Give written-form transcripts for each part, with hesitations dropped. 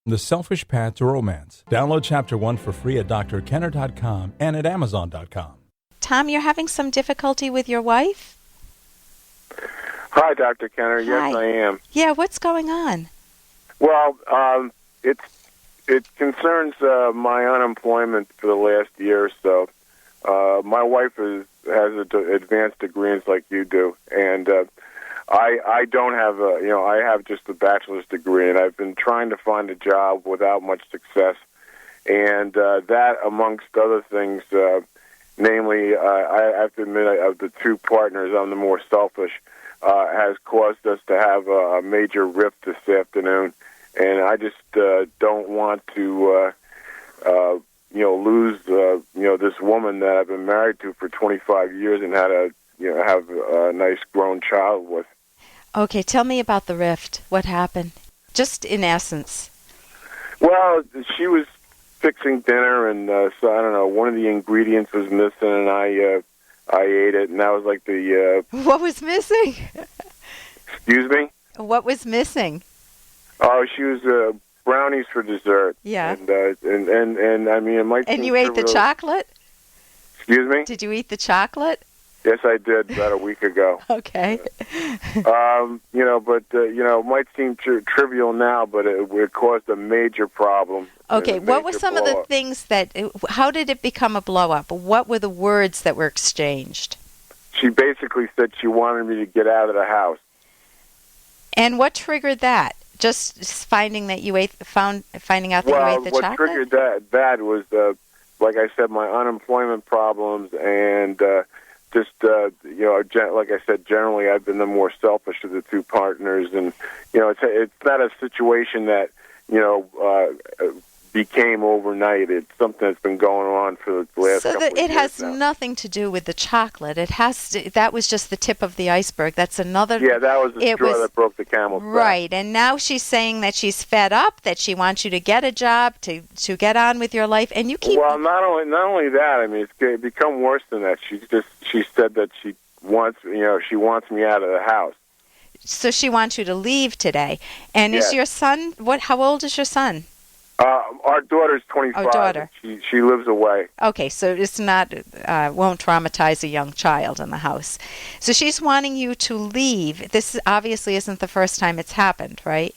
The Selfish Path to Romance. Download Chapter 1 for free at drkenner.com and at amazon.com. Tom, you're having some difficulty with your wife? Hi, Dr. Kenner. Hi. Yes, I am. Yeah, what's going on? Well, it concerns my unemployment for the last year or so. My wife has advanced degrees like you do, and I don't have I have just a bachelor's degree, and I've been trying to find a job without much success. And that, amongst other things, namely, I have to admit, of the two partners, I'm the more selfish, has caused us to have a major rift this afternoon. And I just don't want to, lose, this woman that I've been married to for 25 years and had have a nice grown child with. Okay, tell me about the rift. What happened? Just in essence. Well, she was fixing dinner, and so I don't know. One of the ingredients was missing, and I ate it, and that was like the. What was missing? Excuse me. What was missing? Oh, she was brownies for dessert. Yeah. And I mean, it might. And you ate the chocolate? Excuse me? Did you eat the chocolate? Yes, I did about a week ago. Okay. It might seem trivial now, but it caused a major problem. Okay, what were some of the things how did it become a blow-up? What were the words that were exchanged? She basically said she wanted me to get out of the house. And what triggered that? Just finding that you finding out that you ate the chocolate? Well, what triggered that was, like I said, my unemployment problems, and like I said, generally I've been the more selfish of the two partners, and it's not a situation that became overnight. It's something that's been going on for the last couple of years. So it has now. Nothing to do with the chocolate. That was just the tip of the iceberg. That's another. Yeah, that was the straw that broke the camel's back. Right, and now she's saying that she's fed up, that she wants you to get a job, to get on with your life, and you keep. Well, not only that. I mean, it's become worse than that. She said that she wants me out of the house. So she wants you to leave today. And yes. Is your son? How old is your son? Our daughter's 25. Oh, daughter. She lives away. Okay, so it's not won't traumatize a young child in the house. So she's wanting you to leave. This obviously isn't the first time it's happened, right?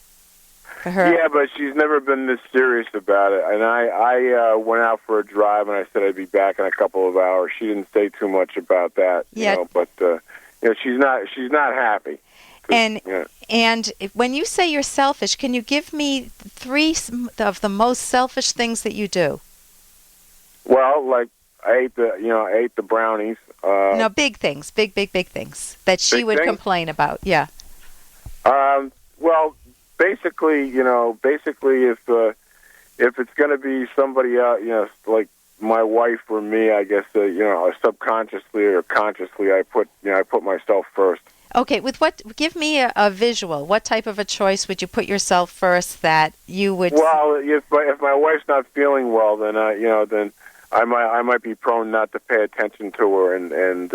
For her. Yeah, but she's never been this serious about it. And I went out for a drive, and I said I'd be back in a couple of hours. She didn't say too much about that. Yeah. But she's not happy. And when you say you're selfish, can you give me 3 of the most selfish things that you do? Well, like I ate the brownies. No, big things, big things that she would complain about. Yeah. Well, basically, if it's going to be somebody else, like my wife or me, I guess, subconsciously or consciously, I put myself first. Okay, give me a visual. What type of a choice would you put yourself first that you would? Well, if my wife's not feeling well, then then I might be prone not to pay attention to her and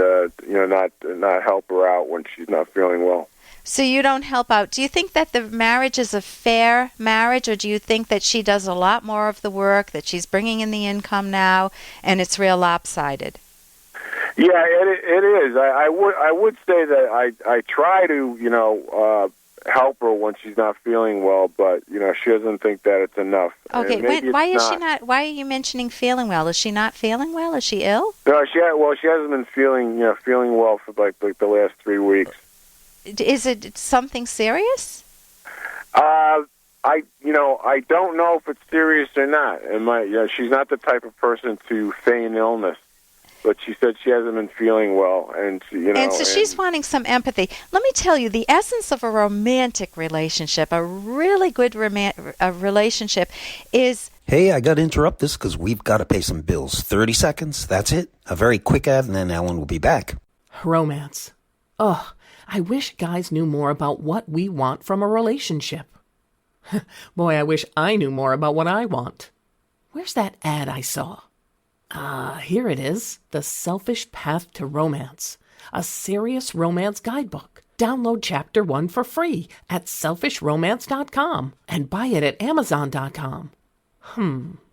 not help her out when she's not feeling well. So you don't help out. Do you think that the marriage is a fair marriage, or do you think that she does a lot more of the work, that she's bringing in the income now, and it's real lopsided? Yeah, it is. I would say that I try to help her when she's not feeling well, but she doesn't think that it's enough. Okay, why are you mentioning feeling well? Is she not feeling well? Is she ill? No, she hasn't been feeling well for like the last 3 weeks. Is it something serious? I don't know if it's serious or not. And she's not the type of person to feign illness. But she said she hasn't been feeling well, and she's wanting some empathy. Let me tell you, the essence of a romantic relationship, a really good relationship, is. Hey, I got to interrupt this because we've got to pay some bills. 30 seconds, that's it. A very quick ad, and then Ellen will be back. Romance. Ugh, I wish guys knew more about what we want from a relationship. Boy, I wish I knew more about what I want. Where's that ad I saw? Here it is. The Selfish Path to Romance. A serious romance guidebook. Download Chapter 1 for free at selfishromance.com and buy it at amazon.com.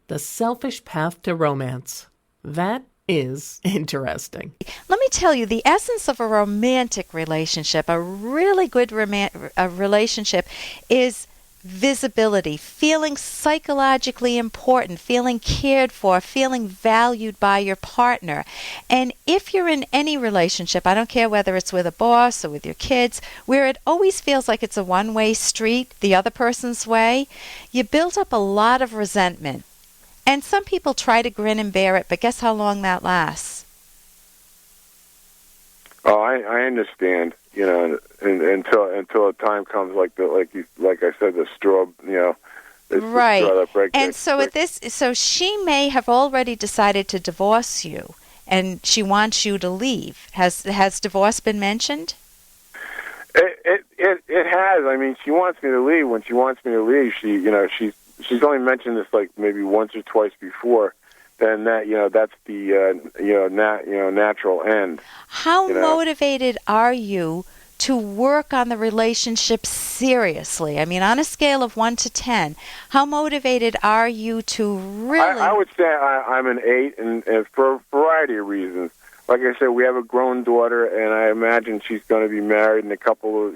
The Selfish Path to Romance. That is interesting. Let me tell you, the essence of a romantic relationship, a really good relationship, is visibility, feeling psychologically important, feeling cared for, feeling valued by your partner. And if you're in any relationship, I don't care whether it's with a boss or with your kids, where it always feels like it's a one-way street, the other person's way, you build up a lot of resentment. And some people try to grin and bear it, but guess how long that lasts? Oh, I understand. You know, until a time comes like I said, the straw. You know, it's right. The straw that breaks. And so she may have already decided to divorce you, and she wants you to leave. Has divorce been mentioned? It has. I mean, she wants me to leave. When she wants me to leave, she's only mentioned this like maybe once or twice before. Then that's the natural end. How motivated are you to work on the relationship seriously? I mean, on a scale of 1 to 10, how motivated are you to really? I would say I'm an 8, and for a variety of reasons. Like I said, we have a grown daughter, and I imagine she's going to be married in a couple of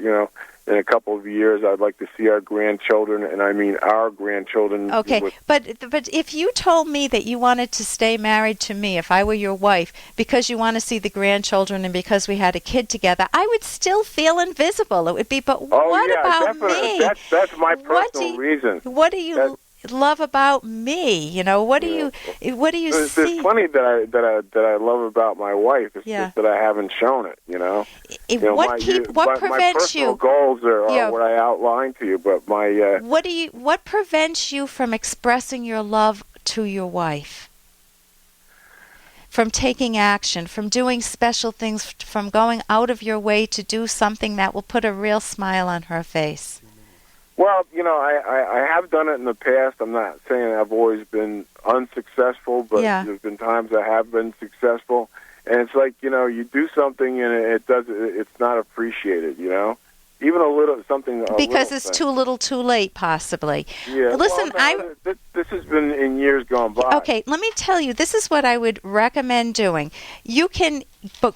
years. I'd like to see our grandchildren, and I mean our grandchildren. Okay, but if you told me that you wanted to stay married to me, if I were your wife, because you want to see the grandchildren and because we had a kid together, I would still feel invisible. It would be, but what about definitely. me? That's my personal reason. What do you love about me? You know, what do you see? There's plenty that I love about my wife. It's just that I haven't shown it. What prevents my personal goals are what I outlined to you, but my what prevents you from expressing your love to your wife? From taking action, from doing special things, from going out of your way to do something that will put a real smile on her face? Well, I have done it in the past. I'm not saying I've always been unsuccessful, but there's been times I have been successful. And it's like, you do something and it's not appreciated, Even a little something. Because it's too little too late, possibly. Yeah. Listen, this has been in years gone by. Okay, let me tell you, this is what I would recommend doing. You can,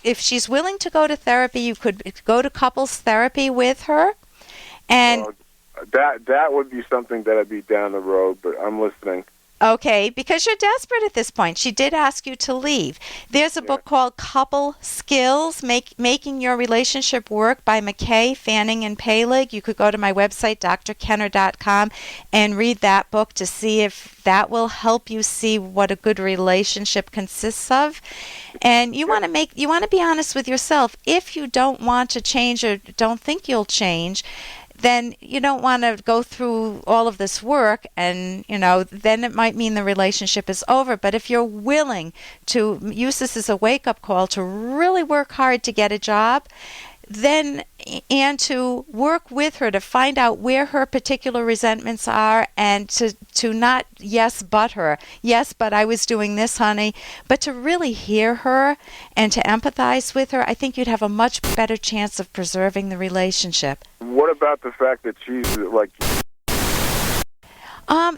if she's willing to go to therapy, you could go to couples therapy with her. And that would be something that I'd be down the road, but I'm listening. Okay, because you're desperate at this point. She did ask you to leave. There's a book called Couple Skills, Making Your Relationship Work by McKay, Fanning, and Palig. You could go to my website, drkenner.com, and read that book to see if that will help you see what a good relationship consists of. And you want to be honest with yourself. If you don't want to change or don't think you'll change, then you don't want to go through all of this work, and then it might mean the relationship is over. But if you're willing to use this as a wake-up call to really work hard to get a job, then and to work with her to find out where her particular resentments are, and to not but her. Yes, but I was doing this, honey. But to really hear her and to empathize with her, I think you'd have a much better chance of preserving the relationship. What about the fact that she's like...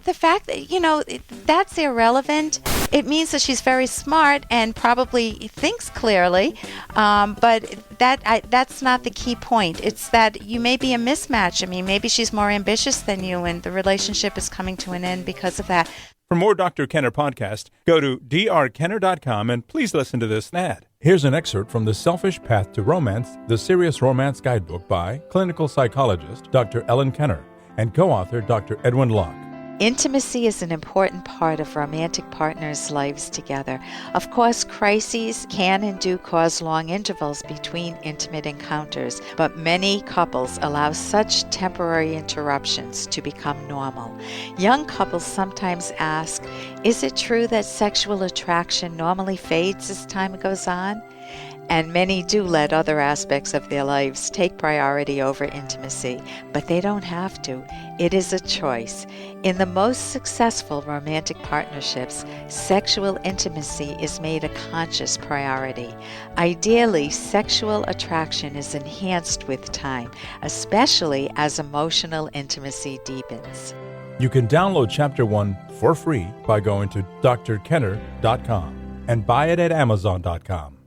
The fact that, that's irrelevant. It means that she's very smart and probably thinks clearly, but that's not the key point. It's that you may be a mismatch. I mean, maybe she's more ambitious than you, and the relationship is coming to an end because of that. For more Dr. Kenner podcast, go to drkenner.com and please listen to this ad. Here's an excerpt from The Selfish Path to Romance, the Serious Romance Guidebook by clinical psychologist Dr. Ellen Kenner and co-author Dr. Edwin Locke. Intimacy is an important part of romantic partners' lives together. Of course, crises can and do cause long intervals between intimate encounters, but many couples allow such temporary interruptions to become normal. Young couples sometimes ask, is it true that sexual attraction normally fades as time goes on? And many do let other aspects of their lives take priority over intimacy, but they don't have to. It is a choice. In the most successful romantic partnerships, sexual intimacy is made a conscious priority. Ideally, sexual attraction is enhanced with time, especially as emotional intimacy deepens. You can download Chapter 1 for free by going to drkenner.com and buy it at amazon.com.